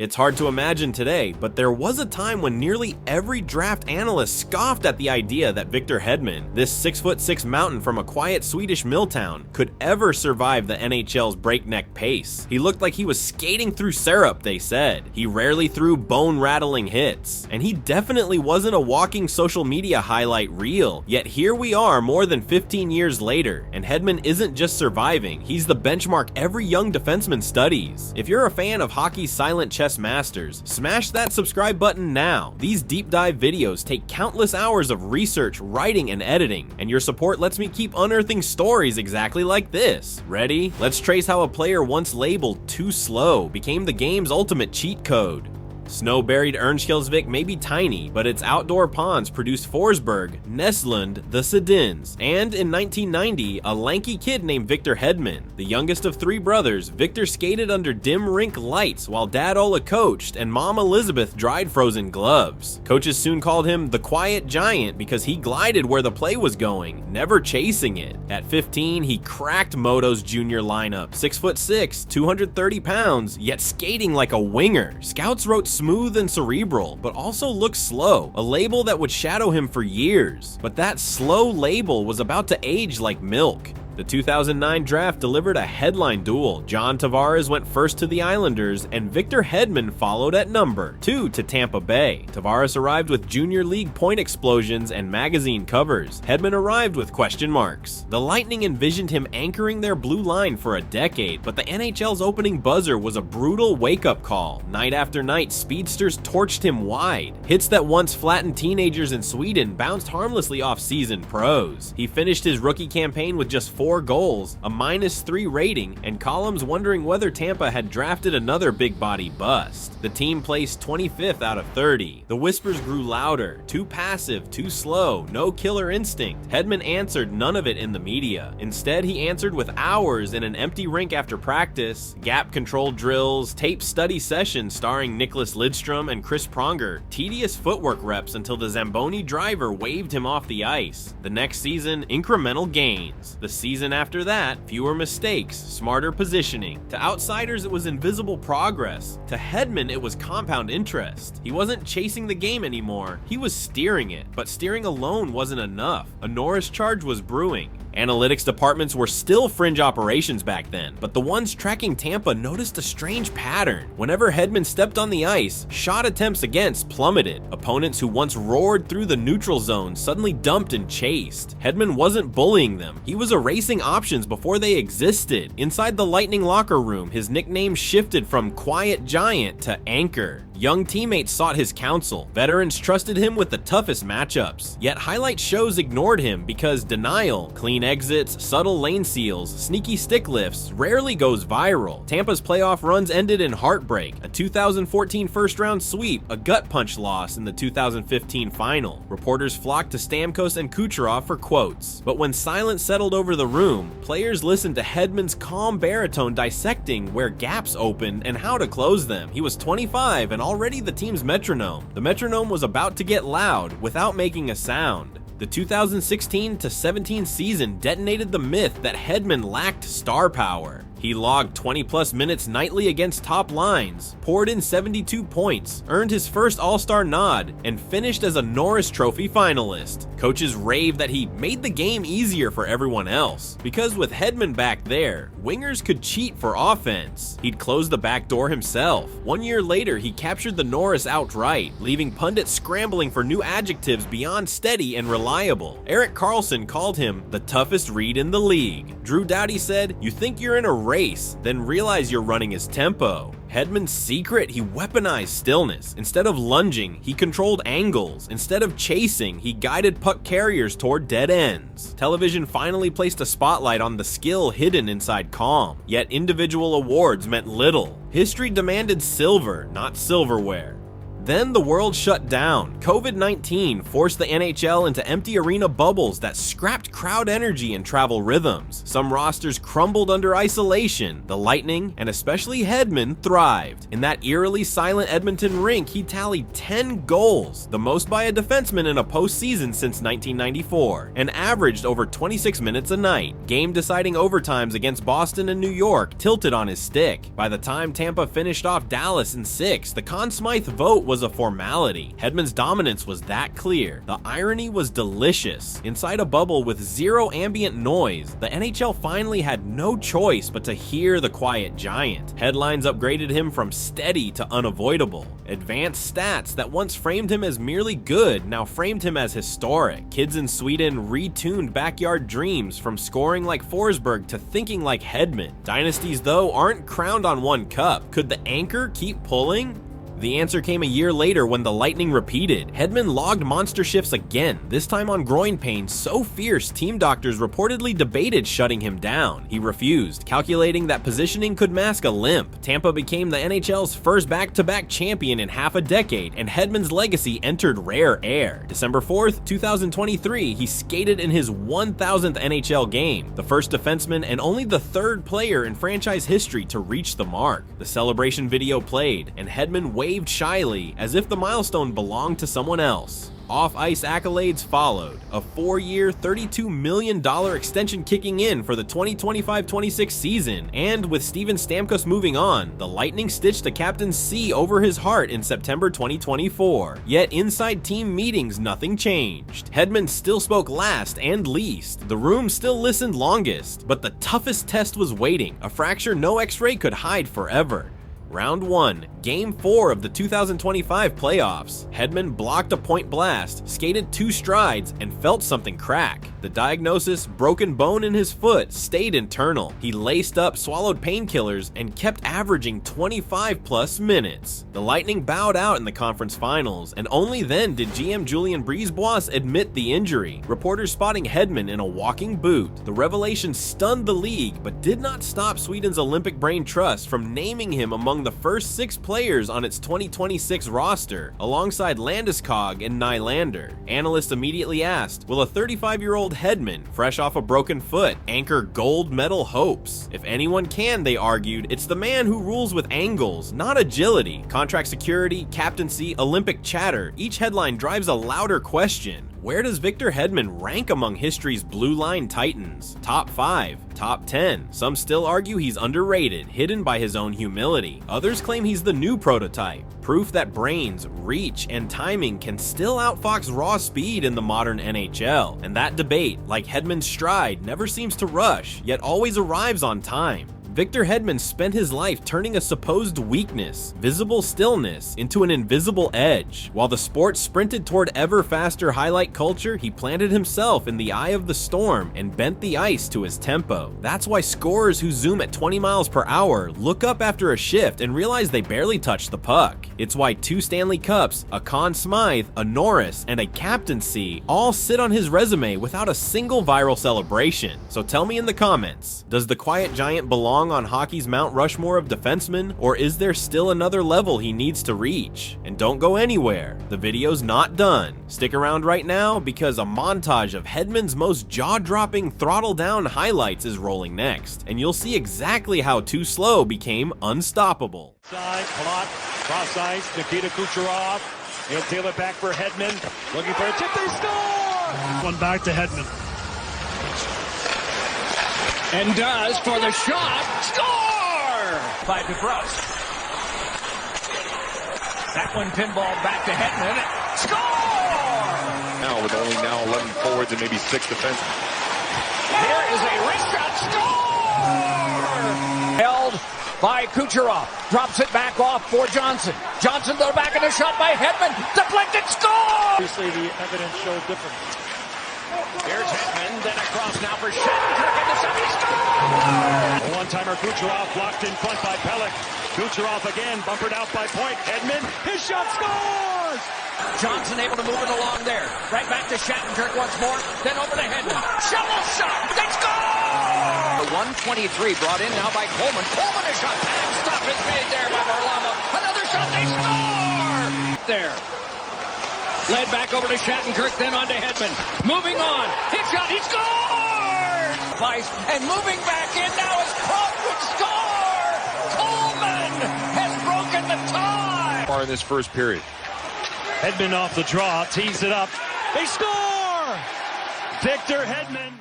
It's hard to imagine today, but there was a time when nearly every draft analyst scoffed at the idea that Victor Hedman, this 6'6" mountain from a quiet Swedish mill town, could ever survive the NHL's breakneck pace. He looked like he was skating through syrup, they said. He rarely threw bone-rattling hits, and he definitely wasn't a walking social media highlight reel. Yet here we are more than 15 years later, and Hedman isn't just surviving, he's the benchmark every young defenseman studies. If you're a fan of hockey's silent chess masters, smash that subscribe button now. These deep dive videos take countless hours of research, writing, and editing, and your support lets me keep unearthing stories exactly like this. Ready? Let's trace how a player once labeled too slow became the game's ultimate cheat code. Snow-buried Örnsköldsvik may be tiny, but its outdoor ponds produced Forsberg, Näslund, the Sedins, and in 1990, a lanky kid named Victor Hedman. The youngest of three brothers, Victor skated under dim rink lights while Dad Ola coached and Mom Elizabeth dried frozen gloves. Coaches soon called him the Quiet Giant because he glided where the play was going, never chasing it. At 15, he cracked Modo's junior lineup, 6'6", 230 pounds, yet skating like a winger. Scouts wrote smooth and cerebral, but also looks slow, a label that would shadow him for years. But that slow label was about to age like milk. The 2009 draft delivered a headline duel. John Tavares went first to the Islanders, and Victor Hedman followed at number 2 to Tampa Bay. Tavares arrived with junior league point explosions and magazine covers. Hedman arrived with question marks. The Lightning envisioned him anchoring their blue line for a decade, but the NHL's opening buzzer was a brutal wake-up call. Night after night, speedsters torched him wide. Hits that once flattened teenagers in Sweden bounced harmlessly off seasoned pros. He finished his rookie campaign with just 4 goals, a -3 rating, and columns wondering whether Tampa had drafted another big body bust. The team placed 25th out of 30. The whispers grew louder. Too passive, too slow, no killer instinct. Hedman answered none of it in the media. Instead, he answered with hours in an empty rink after practice, gap control drills, tape study sessions starring Nicholas Lidstrom and Chris Pronger, tedious footwork reps until the Zamboni driver waved him off the ice. The next season, incremental gains. The season after that, fewer mistakes, smarter positioning. To outsiders, it was invisible progress. To Hedman, it was compound interest. He wasn't chasing the game anymore, he was steering it. But steering alone wasn't enough. A Norris charge was brewing. Analytics departments were still fringe operations back then, but the ones tracking Tampa noticed a strange pattern. Whenever Hedman stepped on the ice, shot attempts against plummeted. Opponents who once roared through the neutral zone suddenly dumped and chased. Hedman wasn't bullying them, he was erasing options before they existed. Inside the Lightning locker room, his nickname shifted from Quiet Giant to Anchor. Young teammates sought his counsel. Veterans trusted him with the toughest matchups. Yet highlight shows ignored him because denial, clean exits, subtle lane seals, sneaky stick lifts rarely goes viral. Tampa's playoff runs ended in heartbreak, a 2014 first-round sweep, a gut punch loss in the 2015 final. Reporters flocked to Stamkos and Kucherov for quotes. But when silence settled over the room, players listened to Hedman's calm baritone dissecting where gaps opened and how to close them. He was 25 and already the team's metronome. The metronome was about to get loud without making a sound. The 2016-17 season detonated the myth that Hedman lacked star power. He logged 20-plus minutes nightly against top lines, poured in 72 points, earned his first All-Star nod, and finished as a Norris Trophy finalist. Coaches raved that he made the game easier for everyone else, because with Hedman back there, wingers could cheat for offense. He'd close the back door himself. 1 year later, he captured the Norris outright, leaving pundits scrambling for new adjectives beyond steady and reliable. Erik Karlsson called him the toughest read in the league. Drew Doughty said, "You think you're in a race, then realize you're running his tempo." Hedman's secret? He weaponized stillness. Instead of lunging, he controlled angles. Instead of chasing, he guided puck carriers toward dead ends. Television finally placed a spotlight on the skill hidden inside calm, yet individual awards meant little. History demanded silver, not silverware. Then the world shut down. COVID-19 forced the NHL into empty arena bubbles that scrapped crowd energy and travel rhythms. Some rosters crumbled under isolation. The Lightning, and especially Hedman, thrived. In that eerily silent Edmonton rink, he tallied 10 goals, the most by a defenseman in a postseason since 1994, and averaged over 26 minutes a night. Game-deciding overtimes against Boston and New York tilted on his stick. By the time Tampa finished off Dallas in 6, the Conn Smythe vote was a formality. Hedman's dominance was that clear. The irony was delicious. Inside a bubble with zero ambient noise, the NHL finally had no choice but to hear the quiet giant. Headlines upgraded him from steady to unavoidable. Advanced stats that once framed him as merely good now framed him as historic. Kids in Sweden retuned backyard dreams from scoring like Forsberg to thinking like Hedman. Dynasties, though, aren't crowned on one cup. Could the anchor keep pulling? The answer came a year later when the Lightning repeated. Hedman logged monster shifts again, this time on groin pain so fierce team doctors reportedly debated shutting him down. He refused, calculating that positioning could mask a limp. Tampa became the NHL's first back-to-back champion in half a decade, and Hedman's legacy entered rare air. December 4th, 2023, he skated in his 1,000th NHL game, the first defenseman and only the third player in franchise history to reach the mark. The celebration video played, and Hedman waved shyly as if the milestone belonged to someone else. Off-ice accolades followed, a 4-year, $32 million extension kicking in for the 2025-26 season, and with Steven Stamkos moving on, the Lightning stitched a captain's C over his heart in September 2024. Yet inside team meetings, nothing changed. Hedman still spoke last and least. The room still listened longest, but the toughest test was waiting, a fracture no X-ray could hide forever. Round 1, Game 4 of the 2025 playoffs. Hedman blocked a point blast, skated 2 strides, and felt something crack. The diagnosis, broken bone in his foot, stayed internal. He laced up, swallowed painkillers, and kept averaging 25-plus minutes. The Lightning bowed out in the conference finals, and only then did GM Julien Brisebois admit the injury, reporters spotting Hedman in a walking boot. The revelation stunned the league, but did not stop Sweden's Olympic Brain Trust from naming him among the first 6 players on its 2026 roster, alongside Landeskog and Nylander. Analysts immediately asked, will a 35-year-old Hedman, fresh off a broken foot, anchor gold medal hopes? If anyone can, they argued, it's the man who rules with angles, not agility. Contract security, captaincy, Olympic chatter, each headline drives a louder question. Where does Victor Hedman rank among history's blue line titans? Top 5, top 10. Some still argue he's underrated, hidden by his own humility. Others claim he's the new prototype, proof that brains, reach, and timing can still outfox raw speed in the modern NHL. And that debate, like Hedman's stride, never seems to rush, yet always arrives on time. Victor Hedman spent his life turning a supposed weakness, visible stillness, into an invisible edge. While the sport sprinted toward ever faster highlight culture, he planted himself in the eye of the storm and bent the ice to his tempo. That's why scorers who zoom at 20 miles per hour look up after a shift and realize they barely touched the puck. It's why 2 Stanley Cups, a Conn Smythe, a Norris, and a captaincy all sit on his resume without a single viral celebration. So tell me in the comments, does the quiet giant belong on hockey's Mount Rushmore of defensemen, or is there still another level he needs to reach? And don't go anywhere, the video's not done. Stick around right now because a montage of Hedman's most jaw-dropping throttle-down highlights is rolling next, and you'll see exactly how Too Slow became unstoppable. Side, block, cross ice, Nikita Kucherov. He'll tail it back for Hedman. Looking for a tip, they score! One back to Hedman. And does for the shot. Score! By DeBrus. That one pinball back to Hedman. Score! Now with only 11 forwards and maybe 6 defensemen. Here is a wrist shot. Score! Held by Kucherov. Drops it back off for Johnson. Johnson to the back of the shot by Hedman. Deflected. Score! Obviously the evidence showed different. Here's Hedman, then across now for Shattenkirk in the semi score! A one-timer Kucherov blocked in front by Pelech. Kucherov again, bumpered out by Point. Hedman, his shot scores! Johnson able to move it along there. Right back to Shattenkirk once more, then over to Hedman. Shovel shot, they score! 123 brought in now by Coleman. Coleman a shot, and stop is made there by Varlamov. Another shot, they score! deep there. Led back over to Shattenkirk, then on to Hedman. Moving on. Hit shot. He scored! Vice, and moving back in now is Croft would score! Coleman has broken the tie! Far in this first period. Hedman off the draw, tees it up. They score! Victor Hedman.